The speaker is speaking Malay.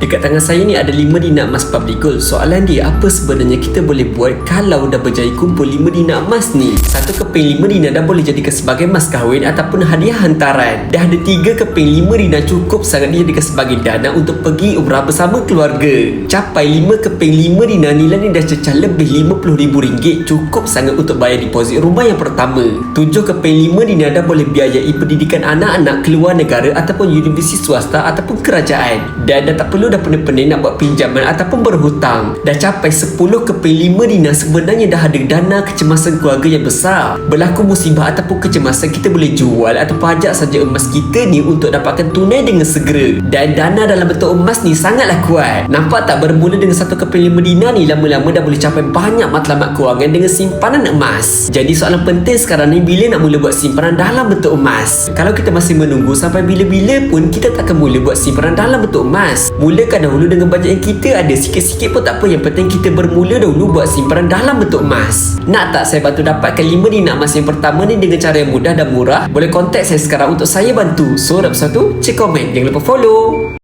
Dekat tangan saya ni ada 5 dinar emas public gold. Soalan dia, apa sebenarnya kita boleh buat kalau dah berjaya kumpul 5 dinar emas ni? Satu keping 5 dinar dah boleh jadikan sebagai mas kahwin ataupun hadiah hantaran. Dah ada 3 keping 5 dinar cukup sangat dijadikan sebagai dana untuk pergi umrah bersama keluarga. Capai 5 keping 5 dinar nilai ni dah cecah lebih RM50,000. Cukup sangat untuk bayar deposit rumah yang pertama. 7 keping 5 dinar dah boleh biayai pendidikan anak-anak keluar negara ataupun universiti swasta ataupun kerajaan. Dan dah tak perlu dah pening-pening nak buat pinjaman ataupun berhutang. Dah capai 10 keping 5 dinar, sebenarnya dah ada dana kecemasan keluarga yang besar. Berlaku musibah ataupun kecemasan, kita boleh jual atau pajak saja emas kita ni untuk dapatkan tunai dengan segera. Dan dana dalam bentuk emas ni sangatlah kuat. Nampak tak, bermula dengan 1 keping 5 dinar ni lama-lama dah boleh capai banyak matlamat kewangan dengan simpanan emas. Jadi soalan penting sekarang ni, bila nak mula buat simpanan dalam bentuk emas? Kalau kita masih menunggu sampai bila-bila pun, kita takkan mula buat simpanan dalam bentuk emas. Mulakan dahulu dengan bajet yang kita ada. Sikit-sikit pun tak apa, yang penting kita bermula dahulu buat simpanan dalam bentuk emas. Nak tak saya bantu dapatkan 5 dinar emas yang pertama ni dengan cara yang mudah dan murah? Boleh kontak saya sekarang untuk saya bantu. So, nak bersatu, cek komen. Jangan lupa follow.